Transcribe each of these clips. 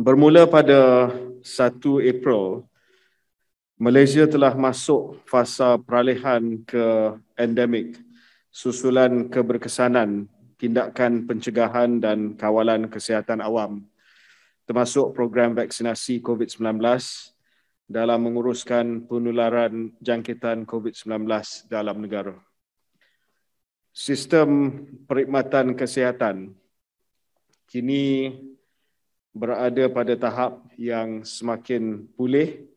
Bermula pada 1 April, Malaysia telah masuk fasa peralihan ke endemik susulan keberkesanan tindakan pencegahan dan kawalan kesihatan awam, termasuk program vaksinasi COVID-19 dalam menguruskan penularan jangkitan COVID-19 dalam negara. Sistem perkhidmatan kesihatan kini berada pada tahap yang semakin pulih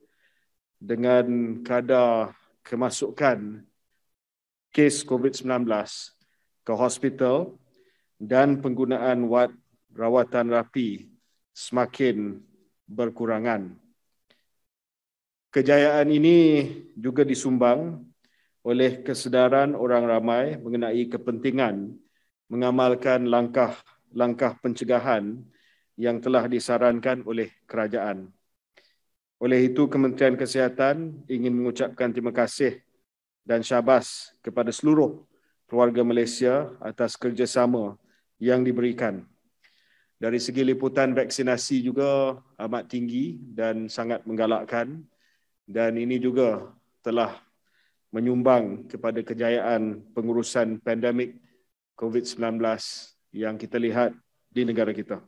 dengan kadar kemasukan kes COVID-19 ke hospital dan penggunaan wad rawatan rapi semakin berkurangan. Kejayaan ini juga disumbang oleh kesedaran orang ramai mengenai kepentingan mengamalkan langkah-langkah pencegahan yang telah disarankan oleh kerajaan. Oleh itu, Kementerian Kesihatan ingin mengucapkan terima kasih dan syabas kepada seluruh keluarga Malaysia atas kerjasama yang diberikan. Dari segi liputan vaksinasi juga amat tinggi dan sangat menggalakkan, dan ini juga telah menyumbang kepada kejayaan pengurusan pandemik COVID-19 yang kita lihat di negara kita.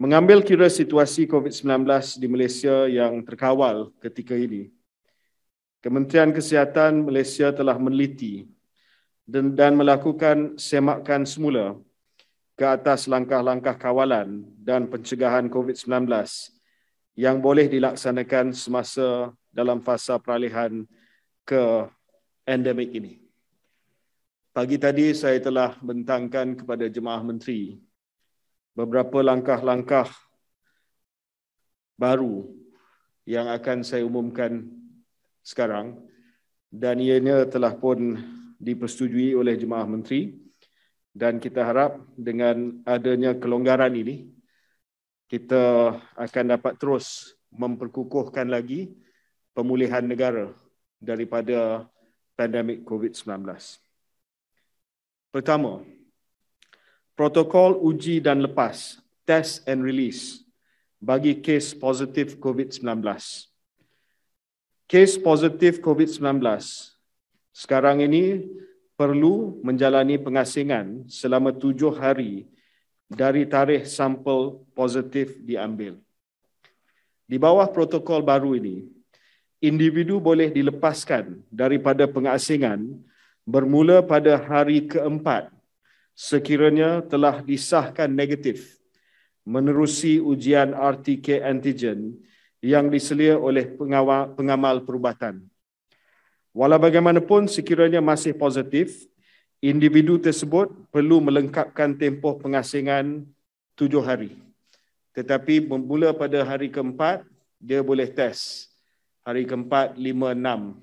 Mengambil kira situasi COVID-19 di Malaysia yang terkawal ketika ini, Kementerian Kesihatan Malaysia telah meneliti dan melakukan semakan semula ke atas langkah-langkah kawalan dan pencegahan COVID-19 yang boleh dilaksanakan semasa dalam fasa peralihan ke endemik ini. Pagi tadi saya telah bentangkan kepada jemaah menteri beberapa langkah-langkah baru yang akan saya umumkan sekarang, dan ianya telah pun dipersetujui oleh jemaah menteri, dan kita harap dengan adanya kelonggaran ini kita akan dapat terus memperkukuhkan lagi pemulihan negara daripada pandemik COVID-19. Pertama, protokol uji dan lepas, test and release bagi kes positif COVID-19. Kes positif COVID-19 sekarang ini perlu menjalani pengasingan selama 7 hari dari tarikh sampel positif diambil. Di bawah protokol baru ini, individu boleh dilepaskan daripada pengasingan bermula pada hari keempat sekiranya telah disahkan negatif menerusi ujian RTK antigen yang diselia oleh pengamal perubatan. Walau bagaimanapun sekiranya masih positif, individu tersebut perlu melengkapkan tempoh pengasingan 7 hari. Tetapi bermula pada hari keempat, dia boleh test. Hari keempat, 5, 6.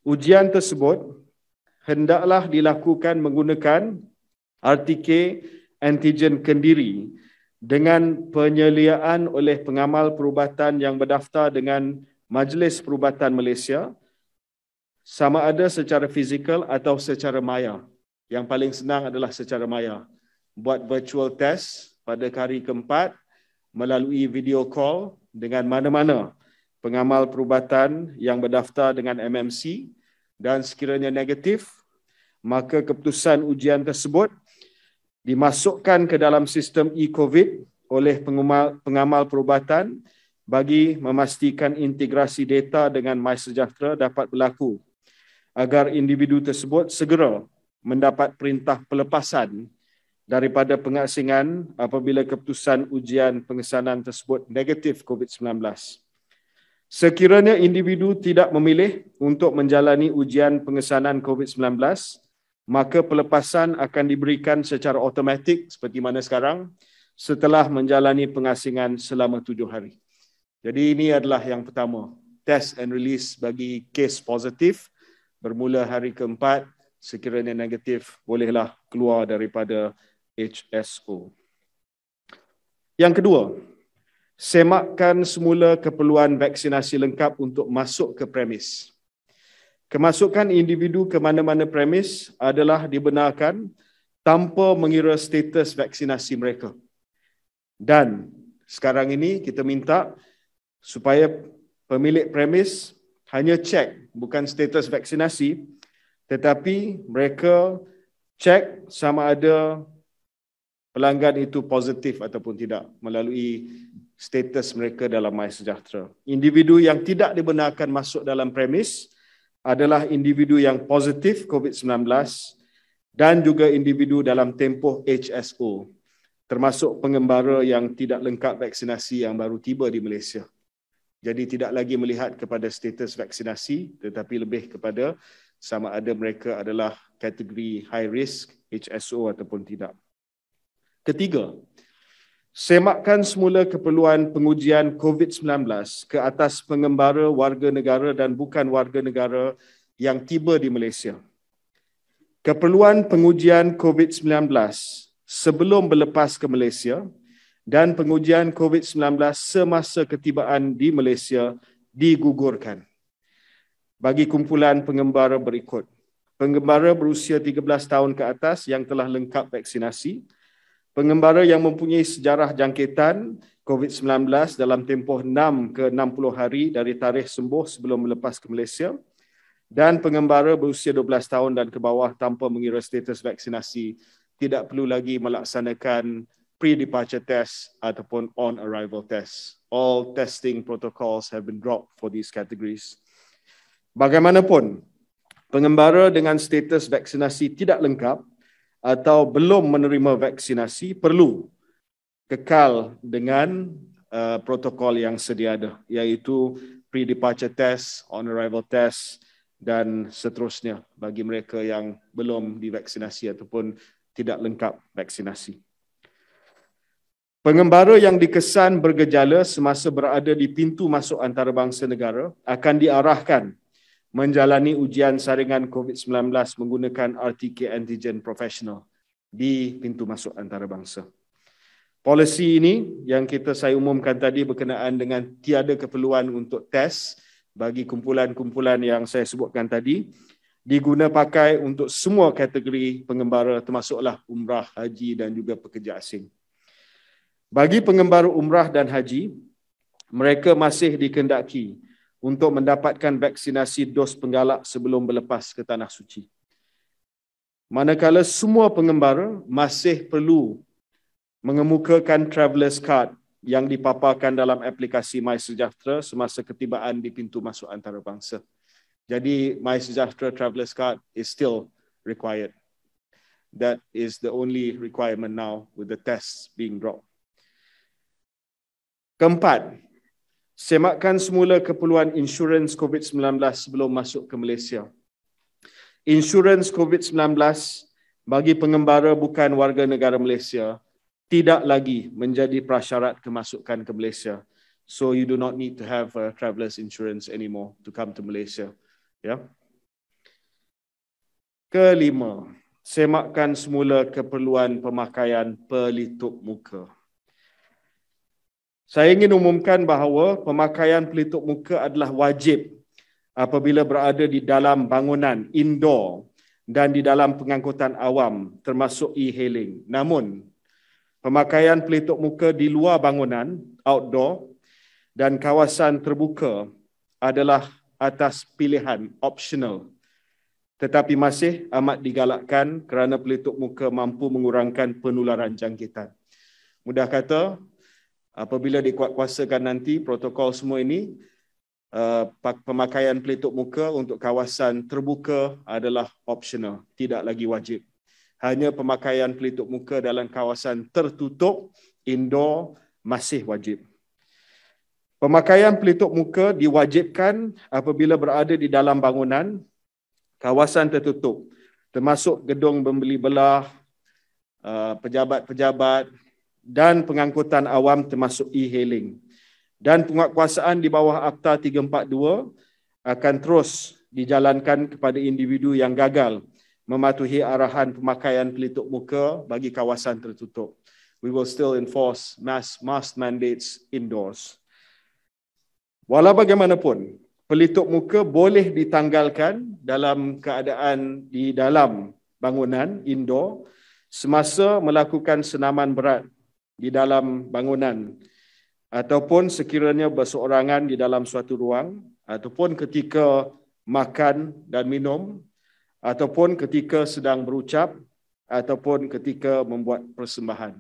Ujian tersebut hendaklah dilakukan menggunakan RTK antigen kendiri dengan penyeliaan oleh pengamal perubatan yang berdaftar dengan Majlis Perubatan Malaysia, sama ada secara fizikal atau secara maya. Yang paling senang adalah secara maya. Buat virtual test pada hari keempat melalui video call dengan mana-mana pengamal perubatan yang berdaftar dengan MMC, dan sekiranya negatif, maka keputusan ujian tersebut dimasukkan ke dalam sistem e-COVID oleh pengamal perubatan bagi memastikan integrasi data dengan MySejahtera dapat berlaku agar individu tersebut segera mendapat perintah pelepasan daripada pengasingan apabila keputusan ujian pengesanan tersebut negatif COVID-19. Sekiranya individu tidak memilih untuk menjalani ujian pengesanan COVID-19, maka pelepasan akan diberikan secara automatik seperti mana sekarang setelah menjalani pengasingan selama 7 hari. Jadi ini adalah yang pertama, test and release bagi kes positif bermula hari keempat, sekiranya negatif bolehlah keluar daripada HSO. Yang kedua, semakkan semula keperluan vaksinasi lengkap untuk masuk ke premis. Kemasukan individu ke mana-mana premis adalah dibenarkan tanpa mengira status vaksinasi mereka. Dan Sekarang ini kita minta supaya pemilik premis hanya cek, bukan status vaksinasi, tetapi mereka cek sama ada pelanggan itu positif ataupun tidak melalui status mereka dalam MySejahtera. Individu yang tidak dibenarkan masuk dalam premis adalah individu yang positif COVID-19 dan juga individu dalam tempoh HSO, termasuk pengembara yang tidak lengkap vaksinasi yang baru tiba di Malaysia. Jadi tidak lagi melihat kepada status vaksinasi, tetapi lebih kepada sama ada mereka adalah kategori high risk, HSO ataupun tidak. Ketiga, semakkan semula keperluan pengujian COVID-19 ke atas pengembara warga negara dan bukan warga negara yang tiba di Malaysia. Keperluan pengujian COVID-19 sebelum berlepas ke Malaysia dan pengujian COVID-19 semasa ketibaan di Malaysia digugurkan. Bagi kumpulan pengembara berikut. Pengembara berusia 13 tahun ke atas yang telah lengkap vaksinasi, pengembara yang mempunyai sejarah jangkitan COVID-19 dalam tempoh 6 ke 60 hari dari tarikh sembuh sebelum melepas ke Malaysia, dan pengembara berusia 12 tahun dan ke bawah tanpa mengira status vaksinasi tidak perlu lagi melaksanakan pre-departure test ataupun on-arrival test. All testing protocols have been dropped for these categories. Bagaimanapun, pengembara dengan status vaksinasi tidak lengkap atau belum menerima vaksinasi perlu kekal dengan protokol yang sedia ada, iaitu pre-departure test, on-arrival test dan seterusnya bagi mereka yang belum divaksinasi ataupun tidak lengkap vaksinasi. Pengembara yang dikesan bergejala semasa berada di pintu masuk antarabangsa negara akan diarahkan menjalani ujian saringan COVID-19 menggunakan RTK antigen profesional di pintu masuk antarabangsa. Polisi ini yang saya umumkan tadi berkenaan dengan tiada keperluan untuk tes bagi kumpulan-kumpulan yang saya sebutkan tadi, diguna pakai untuk semua kategori pengembara termasuklah umrah, haji dan juga pekerja asing. Bagi pengembara umrah dan haji, mereka masih dikehendaki untuk mendapatkan vaksinasi dos penggalak sebelum berlepas ke Tanah Suci. Manakala semua pengembara masih perlu mengemukakan traveller's card yang dipaparkan dalam aplikasi MySejahtera semasa ketibaan di pintu masuk antarabangsa. Jadi MySejahtera traveller's card is still required. That is the only requirement now with the tests being dropped. Keempat, semakkan semula keperluan insurans COVID-19 sebelum masuk ke Malaysia. Insurans COVID-19 bagi pengembara bukan warga negara Malaysia tidak lagi menjadi prasyarat kemasukan ke Malaysia. So you do not need to have a traveller's insurance anymore to come to Malaysia. Ya. Kelima, semakkan semula keperluan pemakaian pelitup muka. Saya ingin umumkan bahawa pemakaian pelitup muka adalah wajib apabila berada di dalam bangunan indoor dan di dalam pengangkutan awam termasuk e-hailing. Namun, pemakaian pelitup muka di luar bangunan, outdoor, dan kawasan terbuka adalah atas pilihan, optional. Tetapi masih amat digalakkan kerana pelitup muka mampu mengurangkan penularan jangkitan. Mudah kata, apabila dikuatkuasakan nanti protokol semua ini, pemakaian pelitup muka untuk kawasan terbuka adalah optional, tidak lagi wajib. Hanya pemakaian pelitup muka dalam kawasan tertutup, indoor, masih wajib. Pemakaian pelitup muka diwajibkan apabila berada di dalam bangunan, kawasan tertutup, termasuk gedung membeli belah, pejabat-pejabat dan pengangkutan awam termasuk e-hailing. Dan penguatkuasaan di bawah Akta 342 akan terus dijalankan kepada individu yang gagal mematuhi arahan pemakaian pelitup muka bagi kawasan tertutup. We will still enforce mask mandates indoors. Walau bagaimanapun, pelitup muka boleh ditanggalkan dalam keadaan di dalam bangunan indoor semasa melakukan senaman berat di dalam bangunan ataupun sekiranya berseorangan di dalam suatu ruang, ataupun ketika makan dan minum, ataupun ketika sedang berucap, ataupun ketika membuat persembahan.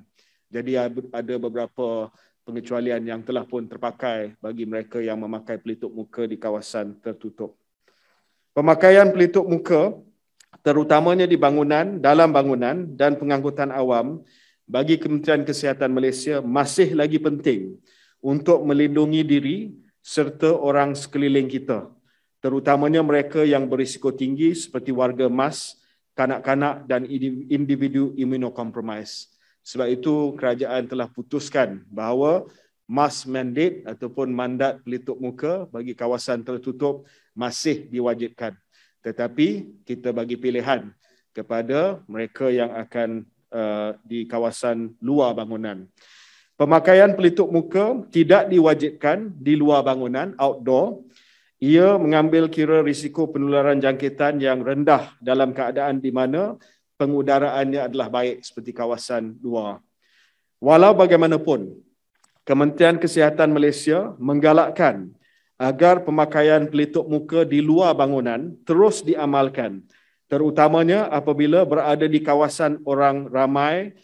Jadi ada beberapa pengecualian yang telah pun terpakai bagi mereka yang memakai pelitup muka di kawasan tertutup. Pemakaian pelitup muka terutamanya di bangunan, dalam bangunan dan pengangkutan awam bagi Kementerian Kesihatan Malaysia masih lagi penting untuk melindungi diri serta orang sekeliling kita, terutamanya mereka yang berisiko tinggi seperti warga emas, kanak-kanak dan individu imunokompromis. Sebab itu kerajaan telah putuskan bahawa mask mandate ataupun mandat pelitup muka bagi kawasan tertutup masih diwajibkan. Tetapi kita bagi pilihan kepada mereka yang akan di kawasan luar bangunan. Pemakaian pelitup muka tidak diwajibkan di luar bangunan, outdoor. Ia mengambil kira risiko penularan jangkitan yang rendah dalam keadaan di mana pengudaraannya adalah baik seperti kawasan luar. Walau bagaimanapun, Kementerian Kesihatan Malaysia menggalakkan agar pemakaian pelitup muka di luar bangunan terus diamalkan, terutamanya apabila berada di kawasan orang ramai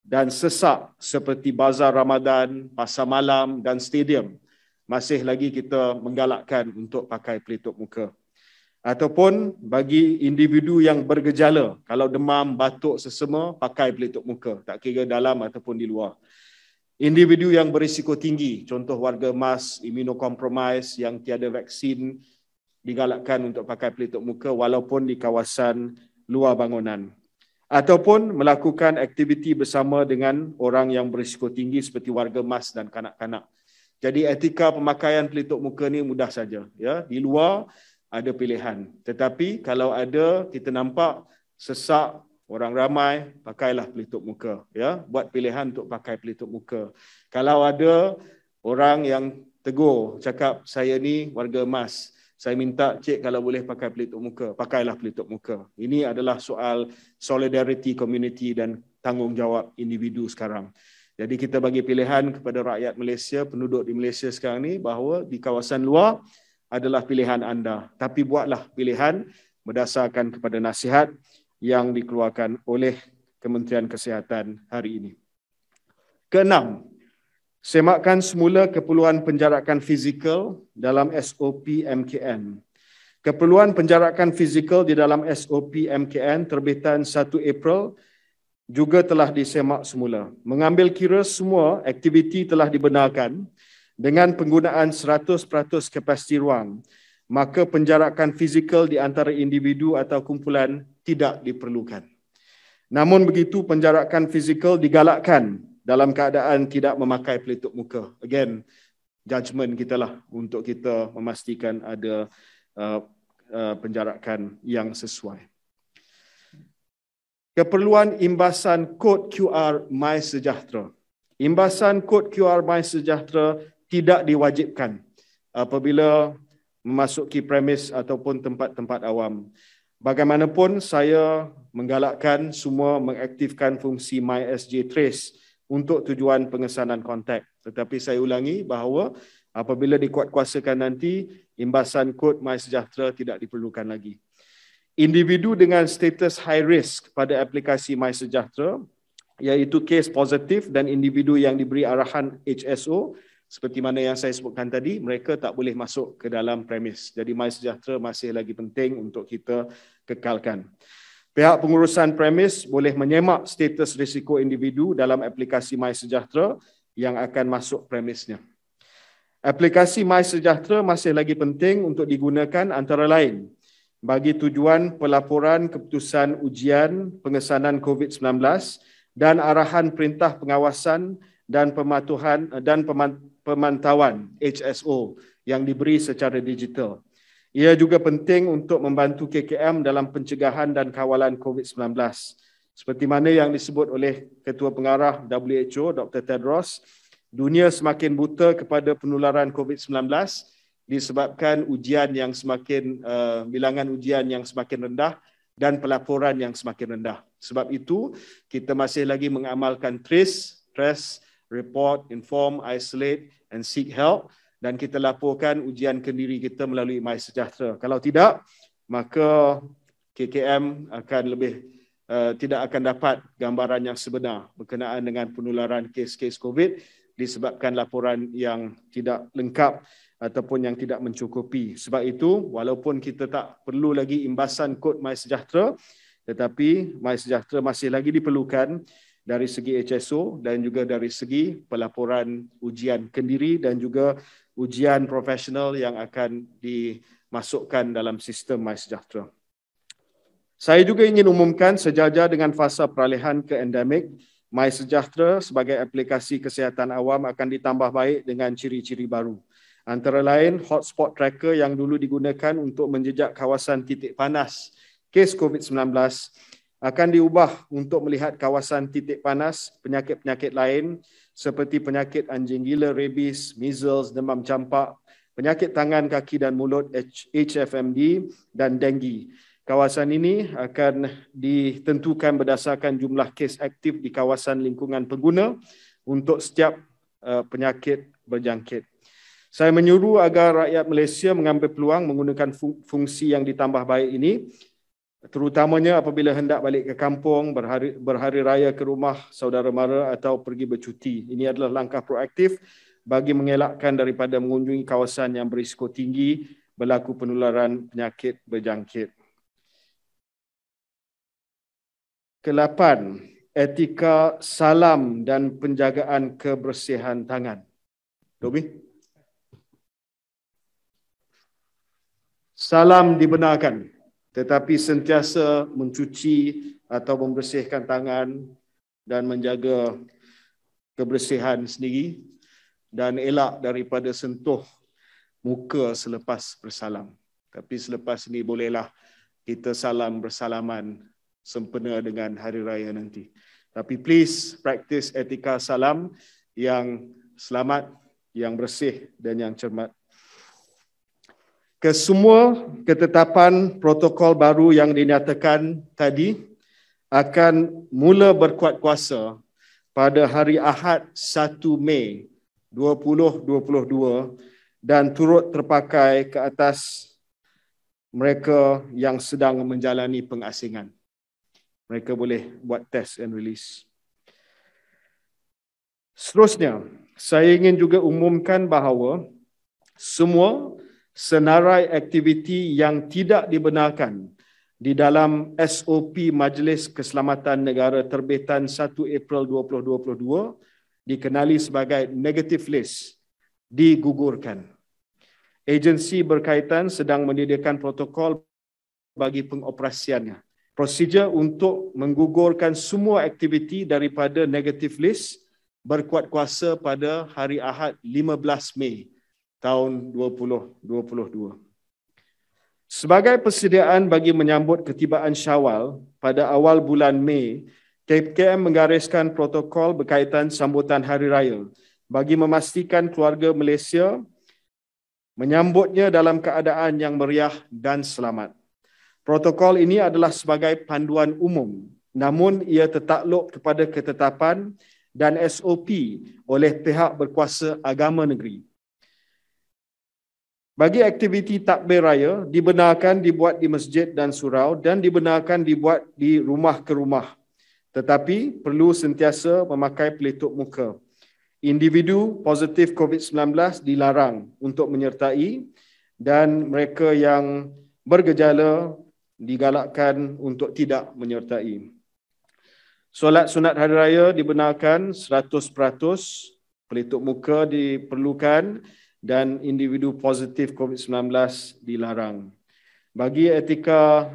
dan sesak seperti bazar Ramadan, pasar malam dan stadium. Masih lagi kita menggalakkan untuk pakai pelitup muka. Ataupun bagi individu yang bergejala, kalau demam, batuk, sesama, pakai pelitup muka, tak kira dalam ataupun di luar. Individu yang berisiko tinggi, contoh warga emas, imunokompromis yang tiada vaksin, digalakkan untuk pakai pelitup muka walaupun di kawasan luar bangunan. Ataupun melakukan aktiviti bersama dengan orang yang berisiko tinggi seperti warga emas dan kanak-kanak. Jadi etika pemakaian pelitup muka ni mudah saja. Ya, di luar ada pilihan. Tetapi kalau ada kita nampak sesak orang ramai, pakailah pelitup muka. Ya, buat pilihan untuk pakai pelitup muka. Kalau ada orang yang tegur, cakap saya ni warga emas, saya minta cik kalau boleh pakai pelitup muka, pakailah pelitup muka. Ini adalah soal solidarity community dan tanggungjawab individu sekarang. Jadi kita bagi pilihan kepada rakyat Malaysia, penduduk di Malaysia sekarang ni, bahawa di kawasan luar adalah pilihan anda. Tapi buatlah pilihan berdasarkan kepada nasihat yang dikeluarkan oleh Kementerian Kesihatan hari ini. Keenam, semakkan semula keperluan penjarakan fizikal dalam SOP MKN. Keperluan penjarakan fizikal di dalam SOP MKN terbitan 1 April juga telah disemak semula. Mengambil kira semua aktiviti telah dibenarkan dengan penggunaan 100% kapasiti ruang, maka penjarakan fizikal di antara individu atau kumpulan tidak diperlukan. Namun begitu, penjarakan fizikal digalakkan dalam keadaan tidak memakai pelitup muka. Again, judgement kita lah untuk kita memastikan ada penjarakan yang sesuai. Keperluan imbasan kod QR MySejahtera. Imbasan kod QR MySejahtera tidak diwajibkan apabila memasuki premis ataupun tempat-tempat awam. Bagaimanapun, saya menggalakkan semua mengaktifkan fungsi MySJ Trace untuk tujuan pengesanan kontak. Tetapi saya ulangi bahawa apabila dikuatkuasakan nanti, imbasan kod MySejahtera tidak diperlukan lagi. Individu dengan status high risk pada aplikasi MySejahtera, iaitu kes positif dan individu yang diberi arahan HSO, seperti mana yang saya sebutkan tadi, mereka tak boleh masuk ke dalam premis. Jadi MySejahtera masih lagi penting untuk kita kekalkan. Pihak pengurusan premis boleh menyemak status risiko individu dalam aplikasi MySejahtera yang akan masuk premisnya. Aplikasi MySejahtera masih lagi penting untuk digunakan antara lain bagi tujuan pelaporan keputusan ujian pengesanan COVID-19 dan arahan perintah pengawasan dan pemantauan HSO yang diberi secara digital. Ia juga penting untuk membantu KKM dalam pencegahan dan kawalan COVID-19. Seperti mana yang disebut oleh Ketua Pengarah WHO, Dr. Tedros, dunia semakin buta kepada penularan COVID-19 disebabkan ujian yang semakin bilangan ujian yang semakin rendah dan pelaporan yang semakin rendah. Sebab itu kita masih lagi mengamalkan trace, report, inform, isolate and seek help, dan kita laporkan ujian kendiri kita melalui MySejahtera. Kalau tidak, maka KKM akan tidak akan dapat gambaran yang sebenar berkenaan dengan penularan kes-kes COVID disebabkan laporan yang tidak lengkap ataupun yang tidak mencukupi. Sebab itu, walaupun kita tak perlu lagi imbasan kod MySejahtera, tetapi MySejahtera masih lagi diperlukan dari segi HSO dan juga dari segi pelaporan ujian kendiri dan juga ujian profesional yang akan dimasukkan dalam sistem MySejahtera. Saya juga ingin umumkan sejajar dengan fasa peralihan ke endemik, MySejahtera sebagai aplikasi kesihatan awam akan ditambah baik dengan ciri-ciri baru. Antara lain, hotspot tracker yang dulu digunakan untuk menjejak kawasan titik panas kes COVID-19 akan diubah untuk melihat kawasan titik panas penyakit-penyakit lain seperti penyakit anjing gila, rabies, measles, demam campak, penyakit tangan, kaki dan mulut, HFMD dan denggi. Kawasan ini akan ditentukan berdasarkan jumlah kes aktif di kawasan lingkungan pengguna untuk setiap penyakit berjangkit. Saya menyuruh agar rakyat Malaysia mengambil peluang menggunakan fungsi yang ditambah baik ini, terutamanya apabila hendak balik ke kampung, berhari raya ke rumah saudara mara atau pergi bercuti. Ini adalah langkah proaktif bagi mengelakkan daripada mengunjungi kawasan yang berisiko tinggi berlaku penularan penyakit berjangkit. Ke-8, etika salam dan penjagaan kebersihan tangan. Dobi? Salam dibenarkan, tetapi sentiasa mencuci atau membersihkan tangan dan menjaga kebersihan sendiri dan elak daripada sentuh muka selepas bersalam. Tapi selepas ini bolehlah kita salam bersalaman sempena dengan hari raya nanti. Tapi please practice etika salam yang selamat, yang bersih dan yang cermat. Kesemua ketetapan protokol baru yang dinyatakan tadi akan mula berkuat kuasa pada hari Ahad 1 Mei 2022 dan turut terpakai ke atas mereka yang sedang menjalani pengasingan. Mereka boleh buat test and release. Seterusnya, saya ingin juga umumkan bahawa semua senarai aktiviti yang tidak dibenarkan di dalam SOP Majlis Keselamatan Negara terbitan 1 April 2022 dikenali sebagai negative list digugurkan. Agensi berkaitan sedang menyediakan protokol bagi pengoperasiannya. Prosedur untuk menggugurkan semua aktiviti daripada negative list berkuat kuasa pada hari Ahad 15 Mei tahun 2022. Sebagai persediaan bagi menyambut ketibaan Syawal pada awal bulan Mei, KKM menggariskan protokol berkaitan sambutan Hari Raya bagi memastikan keluarga Malaysia menyambutnya dalam keadaan yang meriah dan selamat. Protokol ini adalah sebagai panduan umum, namun ia tertakluk kepada ketetapan dan SOP oleh pihak berkuasa agama negeri. Bagi aktiviti takbir raya, dibenarkan dibuat di masjid dan surau dan dibenarkan dibuat di rumah ke rumah. Tetapi perlu sentiasa memakai pelitup muka. Individu positif COVID-19 dilarang untuk menyertai dan mereka yang bergejala digalakkan untuk tidak menyertai. Solat sunat hari raya dibenarkan 100%, pelitup muka diperlukan dan individu positif COVID-19 dilarang. Bagi etika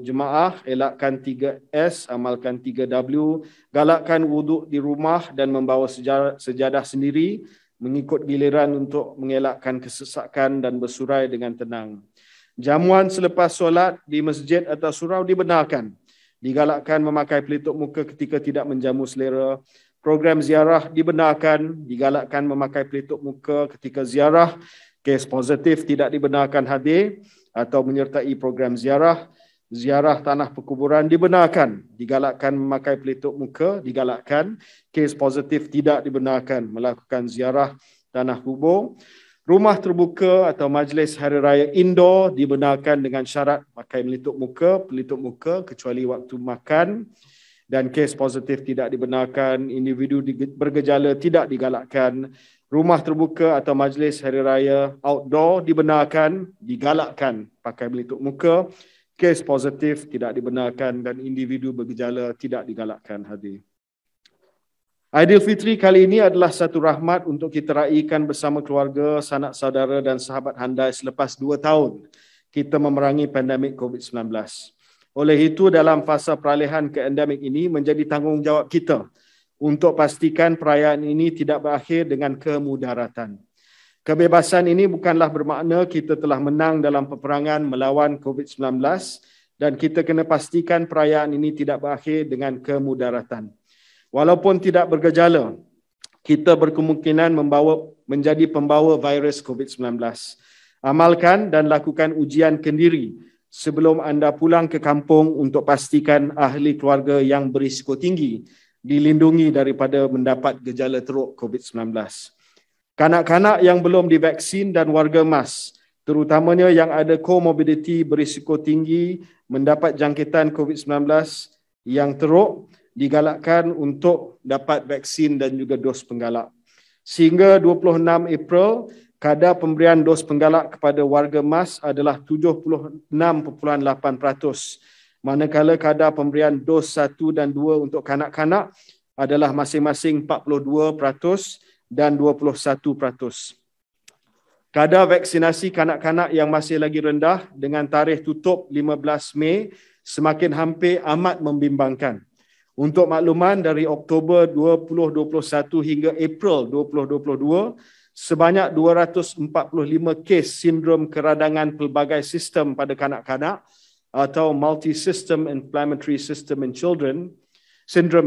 jemaah, elakkan 3S, amalkan 3W, galakkan wuduk di rumah dan membawa sejadah sendiri, mengikut giliran untuk mengelakkan kesesakan dan bersurai dengan tenang. Jamuan selepas solat di masjid atau surau dibenarkan. Digalakkan memakai pelitup muka ketika tidak menjamu selera. Program ziarah dibenarkan. Digalakkan memakai pelitup muka ketika ziarah. Kes positif tidak dibenarkan hadir atau menyertai program ziarah. ziarah tanah perkuburan dibenarkan, digalakkan memakai pelitup muka, digalakkan, kes positif tidak dibenarkan melakukan ziarah tanah kubur. Rumah terbuka atau majlis hari raya indoor dibenarkan dengan syarat pakai pelitup muka kecuali waktu makan, dan kes positif tidak dibenarkan, individu bergejala tidak digalakkan. Rumah terbuka atau majlis hari raya outdoor dibenarkan, digalakkan pakai pelitup muka, kes positif tidak dibenarkan dan individu bergejala tidak digalakkan hadir. Aidilfitri kali ini adalah satu rahmat untuk kita raikan bersama keluarga, sanak saudara dan sahabat handai selepas 2 tahun kita memerangi pandemik COVID-19. Oleh itu, dalam fasa peralihan ke endemik ini menjadi tanggungjawab kita untuk pastikan perayaan ini tidak berakhir dengan kemudaratan. Kebebasan ini bukanlah bermakna kita telah menang dalam peperangan melawan COVID-19 dan kita kena pastikan perayaan ini tidak berakhir dengan kemudaratan. Walaupun tidak bergejala, kita berkemungkinan menjadi pembawa virus COVID-19. Amalkan dan lakukan ujian kendiri sebelum anda pulang ke kampung untuk pastikan ahli keluarga yang berisiko tinggi dilindungi daripada mendapat gejala teruk COVID-19. Kanak-kanak yang belum divaksin dan warga emas, terutamanya yang ada komorbiditi berisiko tinggi mendapat jangkitan COVID-19 yang teruk, digalakkan untuk dapat vaksin dan juga dos penggalak. Sehingga 26 April, kadar pemberian dos penggalak kepada warga emas adalah 76.8%, manakala kadar pemberian dos 1 dan 2 untuk kanak-kanak adalah masing-masing 42% dan 21%. Kadar vaksinasi kanak-kanak yang masih lagi rendah dengan tarikh tutup 15 Mei semakin hampir amat membimbangkan. Untuk makluman, dari Oktober 2021 hingga April 2022, sebanyak 245 kes sindrom keradangan pelbagai sistem pada kanak-kanak atau multi-system inflammatory syndrome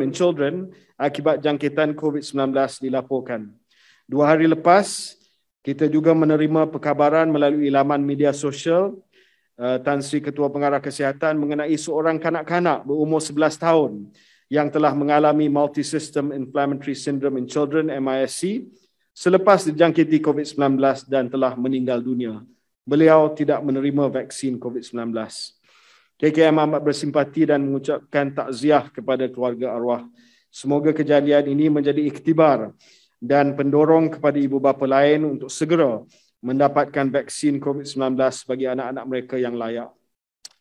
in children akibat jangkitan COVID-19 dilaporkan. 2 hari lepas, kita juga menerima perkabaran melalui laman media sosial Tan Sri Ketua Pengarah Kesihatan mengenai seorang kanak-kanak berumur 11 tahun yang telah mengalami multi-system inflammatory syndrome in children MISC selepas dijangkiti COVID-19 dan telah meninggal dunia. Beliau tidak menerima vaksin COVID-19. KKM amat bersimpati dan mengucapkan takziah kepada keluarga arwah. Semoga kejadian ini menjadi iktibar dan pendorong kepada ibu bapa lain untuk segera mendapatkan vaksin COVID-19 bagi anak-anak mereka yang layak.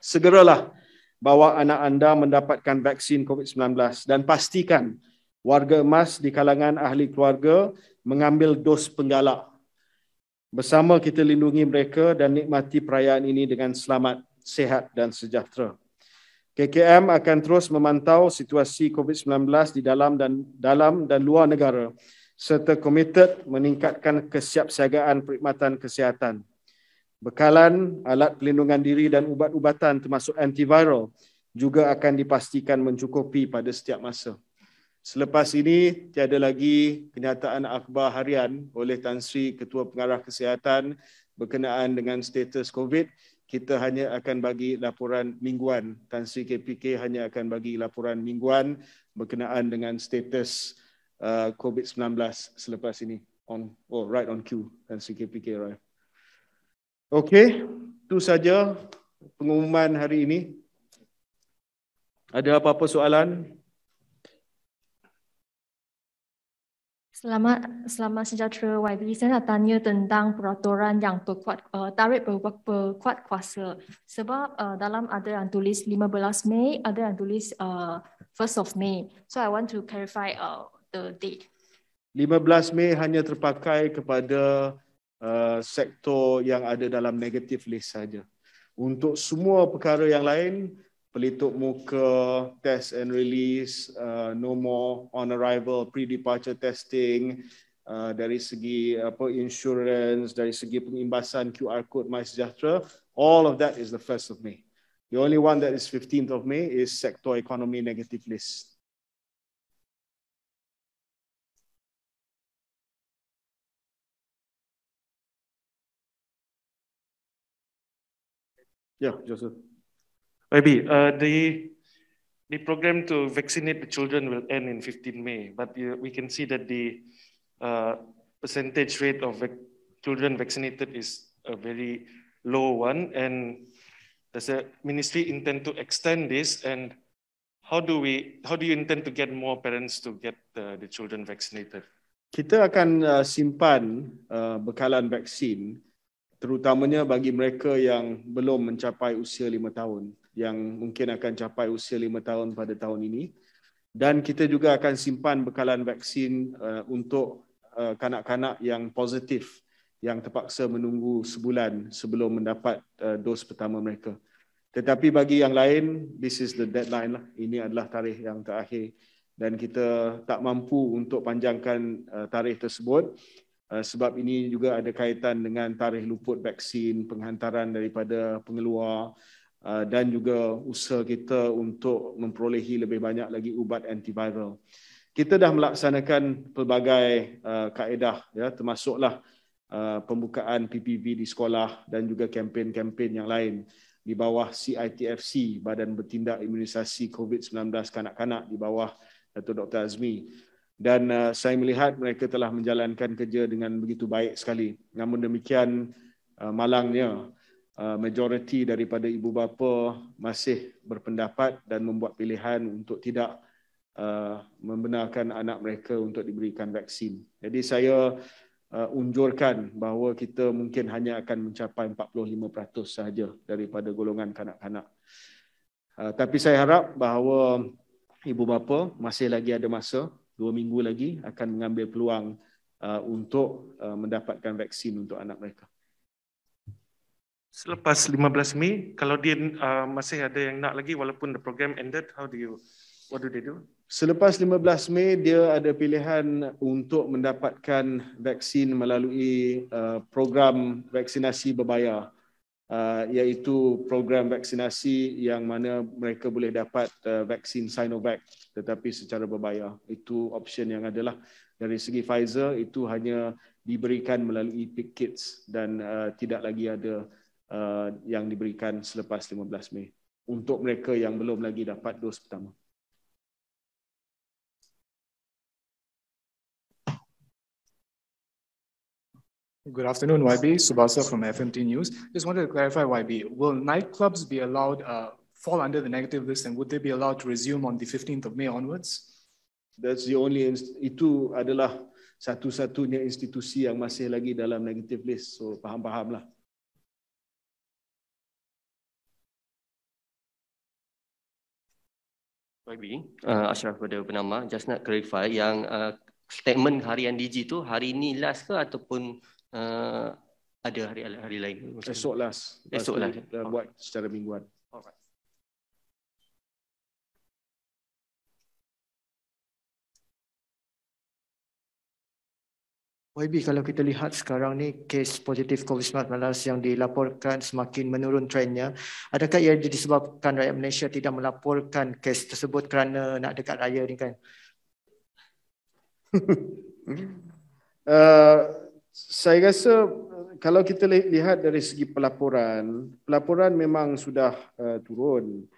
Segeralah bawa anak anda mendapatkan vaksin COVID-19 dan pastikan warga emas di kalangan ahli keluarga mengambil dos penggalak. Bersama kita lindungi mereka dan nikmati perayaan ini dengan selamat, sihat dan sejahtera. KKM akan terus memantau situasi COVID-19 di dalam dan luar negara serta komited meningkatkan kesiapsiagaan perkhidmatan kesihatan. Bekalan, alat pelindungan diri dan ubat-ubatan termasuk antiviral juga akan dipastikan mencukupi pada setiap masa. Selepas ini, tiada lagi kenyataan akhbar harian oleh Tan Sri Ketua Pengarah Kesihatan berkenaan dengan status COVID. Kita hanya akan bagi laporan mingguan. Tan Sri KPK hanya akan bagi laporan mingguan berkenaan dengan status COVID-19 selepas ini. Right on cue, Tan Sri KPK, right. Okey, itu saja pengumuman hari ini. Ada apa-apa soalan? Selamat sejahtera YB. Saya nak tanya tentang peraturan yang tarikh berkuat kuasa. Sebab dalam ada yang tulis 15 Mei, ada yang tulis 1st of May. So I want to clarify the date. 15 Mei hanya terpakai kepada sektor yang ada dalam negative list saja. Untuk semua perkara yang lain, pelitup muka, test and release, no more on arrival, pre-departure testing, dari segi insurance, dari segi pengimbasan QR code MySejahtera, all of that is the 1st of May. The only one that is 15th of May is sector economy negative list. Ya, Joseph. Maybe the program to vaccinate the children will end in 15 May, but we can see that the percentage rate of children vaccinated is a very low one, and does the ministry intend to extend this, and how do you intend to get more parents to get the children vaccinated? Kita akan simpan bekalan vaksin terutamanya bagi mereka yang belum mencapai usia 5 tahun, yang mungkin akan capai usia 5 tahun pada tahun ini. Dan kita juga akan simpan bekalan vaksin untuk kanak-kanak yang positif, yang terpaksa menunggu sebulan sebelum mendapat dos pertama mereka. Tetapi bagi yang lain, this is the deadline lah. Ini adalah tarikh yang terakhir dan kita tak mampu untuk panjangkan tarikh tersebut sebab ini juga ada kaitan dengan tarikh luput vaksin, penghantaran daripada pengeluar dan juga usaha kita untuk memperolehi lebih banyak lagi ubat antiviral. Kita dah melaksanakan pelbagai kaedah, ya, termasuklah pembukaan PPV di sekolah dan juga kempen-kempen yang lain di bawah CITFC, Badan Bertindak Imunisasi COVID-19 Kanak-Kanak di bawah Datuk Dr. Azmi. Dan saya melihat mereka telah menjalankan kerja dengan begitu baik sekali. Namun demikian, malangnya majoriti daripada ibu bapa masih berpendapat dan membuat pilihan untuk tidak membenarkan anak mereka untuk diberikan vaksin. Jadi saya unjurkan bahawa kita mungkin hanya akan mencapai 45% sahaja daripada golongan kanak-kanak. Tapi saya harap bahawa ibu bapa masih lagi ada masa, 2 minggu lagi akan mengambil peluang untuk mendapatkan vaksin untuk anak mereka. Selepas 15 Mei, kalau dia masih ada yang nak lagi walaupun the program ended, what do they do? Selepas 15 Mei, dia ada pilihan untuk mendapatkan vaksin melalui program vaksinasi berbayar, iaitu program vaksinasi yang mana mereka boleh dapat vaksin Sinovac tetapi secara berbayar. Itu option yang adalah. Dari segi Pfizer, itu hanya diberikan melalui Pick Kids dan tidak lagi ada yang diberikan selepas 15 Mei untuk mereka yang belum lagi dapat dos pertama. Good afternoon, YB. Subasa from FMT News. Just wanted to clarify, YB, will nightclubs be allowed, fall under the negative list, and would they be allowed to resume on the 15th of May onwards? That's the only, itu adalah satu-satunya institusi yang masih lagi dalam negative list. So faham-fahamlah. YB, Ashraf pada penama, just nak clarify yang statement harian Digi tu hari ni last ke ataupun ada hari lain? Esok last. Esok last. Buat secara mingguan. Alright. YB, kalau kita lihat sekarang ni kes positif COVID-19 yang dilaporkan semakin menurun trennya, adakah ia disebabkan rakyat Malaysia tidak melaporkan kes tersebut kerana nak dekat raya ni kan? Saya rasa kalau kita lihat dari segi pelaporan memang sudah turun.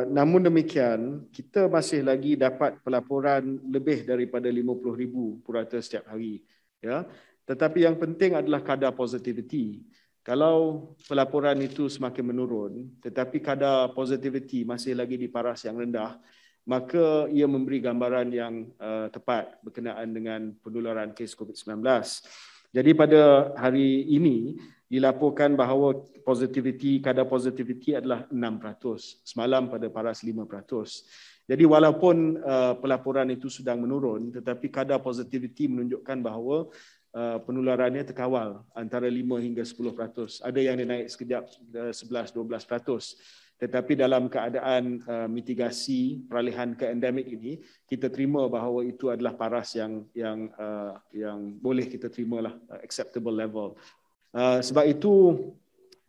Namun demikian, kita masih lagi dapat pelaporan lebih daripada 50,000 purata setiap hari. Ya, tetapi yang penting adalah kadar positivity. Kalau pelaporan itu semakin menurun, tetapi kadar positivity masih lagi di paras yang rendah, maka ia memberi gambaran yang tepat berkenaan dengan penularan kes COVID-19. Jadi pada hari ini dilaporkan bahawa kadar positivity adalah 6%. Semalam pada paras 5%. Jadi walaupun pelaporan itu sedang menurun, tetapi kadar positivity menunjukkan bahawa penularannya terkawal antara 5 hingga 10%. Ada yang naik sekejap 11-12%. Tetapi dalam keadaan mitigasi peralihan ke endemik ini, kita terima bahawa itu adalah paras yang boleh kita terima lah, acceptable level. Sebab itu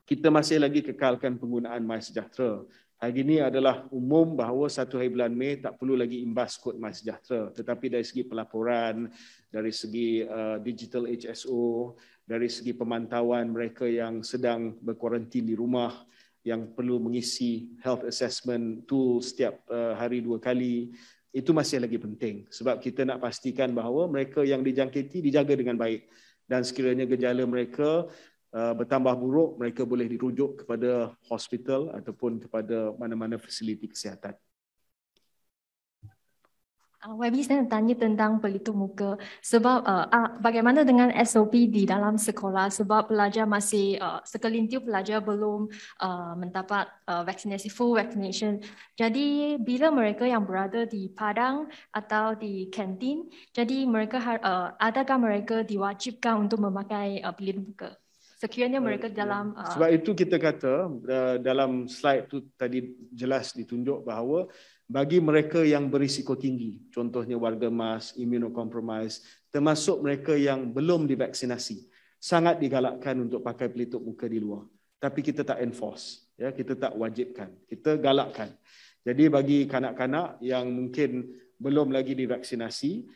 kita masih lagi kekalkan penggunaan MySejahtera. Hari ini adalah umum bahawa 1 hari bulan Mei tak perlu lagi imbas kod MySejahtera. Tetapi dari segi pelaporan, dari segi digital HSO, dari segi pemantauan mereka yang sedang berkuarantin di rumah, yang perlu mengisi health assessment tool setiap hari 2 kali, itu masih lagi penting sebab kita nak pastikan bahawa mereka yang dijangkiti dijaga dengan baik dan sekiranya gejala mereka bertambah buruk, mereka boleh dirujuk kepada hospital ataupun kepada mana-mana fasiliti kesihatan. YB, saya nak tanya tentang pelitup muka sebab bagaimana dengan SOP di dalam sekolah sebab pelajar masih sekelintir pelajar belum mendapat vaksinasi full vaccination. Jadi bila mereka yang berada di padang atau di kantin, jadi mereka adakah mereka diwajibkan untuk memakai pelitup muka? Sekiranya mereka dalam sebab itu kita kata dalam slide tu tadi jelas ditunjuk bahawa bagi mereka yang berisiko tinggi, contohnya warga emas, immunocompromised, termasuk mereka yang belum divaksinasi, sangat digalakkan untuk pakai pelitup muka di luar. Tapi kita tak enforce, ya, kita tak wajibkan, kita galakkan. Jadi bagi kanak-kanak yang mungkin belum lagi divaksinasi,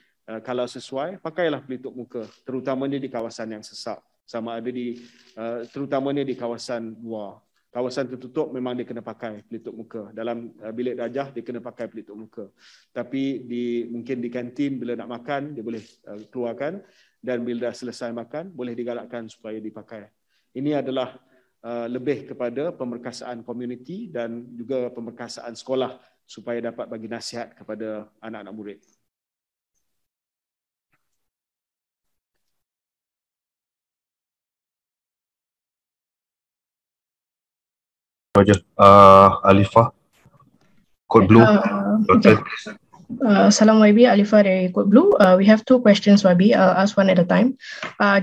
kalau sesuai, pakailah pelitup muka, terutamanya di kawasan yang sesak, sama ada di terutamanya di kawasan luar. Kawasan tertutup memang dia kena pakai pelitup muka. Dalam bilik darjah dia kena pakai pelitup muka. Tapi mungkin di kantin bila nak makan dia boleh keluarkan dan bila dah selesai makan boleh digalakkan supaya dipakai. Ini adalah lebih kepada pemerkasaan komuniti dan juga pemerkasaan sekolah supaya dapat bagi nasihat kepada anak-anak murid. Roger. Alifah, Code Blue. Okay. Salam YB, Alifah dari Code Blue. We have 2 questions YB. I'll ask one at a time.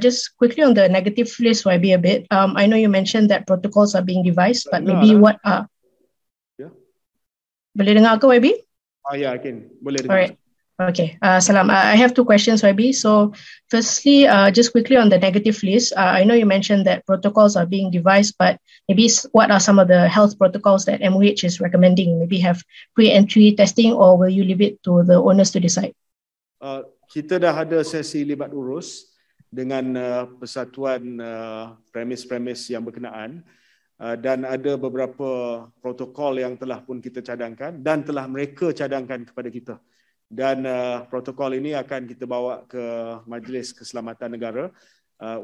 Just quickly on the negative list YB a bit. I know you mentioned that protocols are being devised, but maybe what are... Yeah. Boleh dengar ke YB? Ya, Akin. Boleh dengar. Alright. Okay, Salam. I have 2 questions, YB. So, firstly, just quickly on the negative list, I know you mentioned that protocols are being devised, but maybe what are some of the health protocols that MOH is recommending? Maybe have pre-entry testing, or will you leave it to the owners to decide? Kita dah ada sesi libat urus dengan persatuan premis-premis yang berkenaan dan ada beberapa protokol yang telah pun kita cadangkan dan telah mereka cadangkan kepada kita. Dan protokol ini akan kita bawa ke Majlis Keselamatan Negara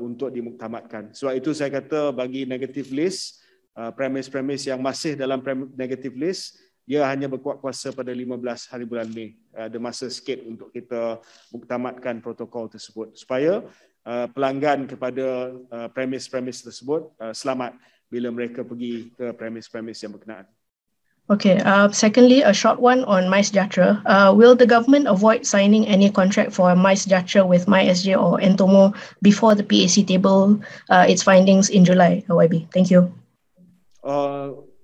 untuk dimuktamadkan. Sebab itu saya kata bagi negative list, premis-premis yang masih dalam negative list, dia hanya berkuat kuasa pada 15 hari bulan Mei. Ada masa sikit untuk kita muktamadkan protokol tersebut supaya pelanggan kepada premis-premis tersebut selamat bila mereka pergi ke premis-premis yang berkenaan. Okay, secondly, a short one on MySejahtera. Will the government avoid signing any contract for MySejahtera with MySJ or Entomo before the PAC table its findings in July, YB? Thank you.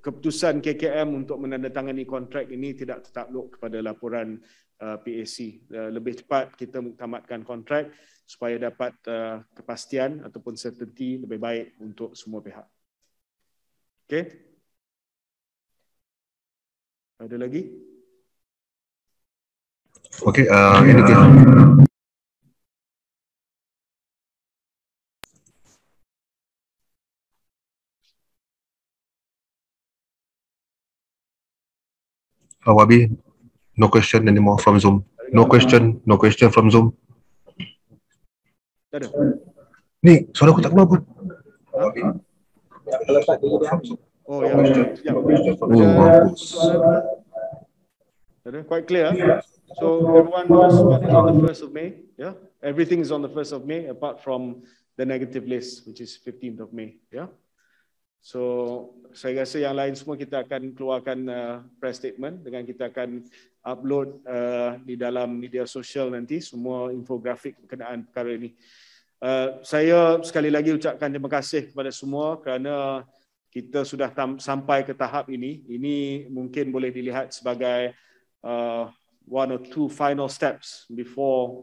Keputusan KKM untuk menandatangani kontrak ini tidak tertakluk kepada laporan PAC. Lebih cepat kita muktamadkan kontrak supaya dapat kepastian ataupun certainty lebih baik untuk semua pihak. Okay? Ada lagi? Okay, Wabi, no question anymore from Zoom. No question from Zoom. Tak ada. Ni, suara aku tak keluar pun. Oh ya. Quite clear. So everyone knows what is on the 1st of May. Yeah, everything is on the 1st of May apart from the negative list, which is 15th of May. Yeah. So saya rasa yang lain semua kita akan keluarkan press statement dengan kita akan upload di dalam media sosial nanti semua infografik berkenaan perkara ini. Saya sekali lagi ucapkan terima kasih kepada semua kerana kita sudah sampai ke tahap ini. Ini mungkin boleh dilihat sebagai one or two final steps before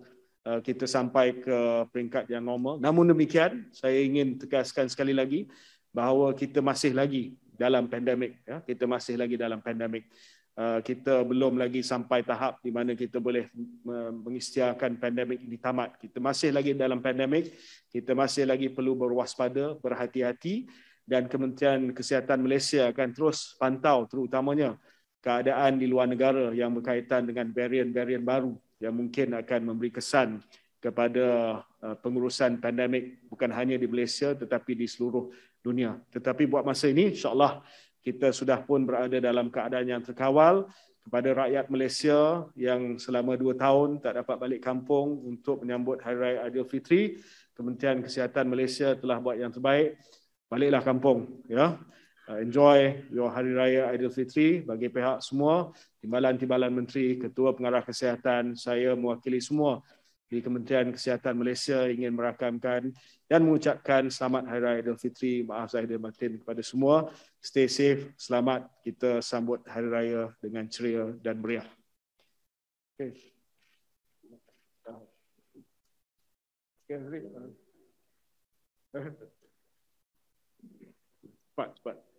kita sampai ke peringkat yang normal. Namun demikian, saya ingin tegaskan sekali lagi bahawa kita masih lagi dalam pandemik. Ya? Kita masih lagi dalam pandemik. Kita belum lagi sampai tahap di mana kita boleh mengisytiharkan pandemik ini tamat. Kita masih lagi dalam pandemik. Kita masih lagi perlu berwaspada, berhati-hati. dan Kementerian Kesihatan Malaysia akan terus pantau terutamanya keadaan di luar negara yang berkaitan dengan varian-varian baru yang mungkin akan memberi kesan kepada pengurusan pandemik bukan hanya di Malaysia tetapi di seluruh dunia. Tetapi buat masa ini insya-Allah kita sudah pun berada dalam keadaan yang terkawal. Kepada rakyat Malaysia yang selama 2 tahun tak dapat balik kampung untuk menyambut Hari Raya Aidilfitri, Kementerian Kesihatan Malaysia telah buat yang terbaik. Baliklah kampung, ya. Enjoy your Hari Raya Aidilfitri bagi pihak semua, Timbalan-Timbalan Menteri, Ketua Pengarah Kesihatan, saya mewakili semua di Kementerian Kesihatan Malaysia ingin merakamkan dan mengucapkan selamat Hari Raya Aidilfitri. Maaf zahir dan batin kepada semua. Stay safe, selamat kita sambut Hari Raya dengan ceria dan meriah. Okay. Cepat.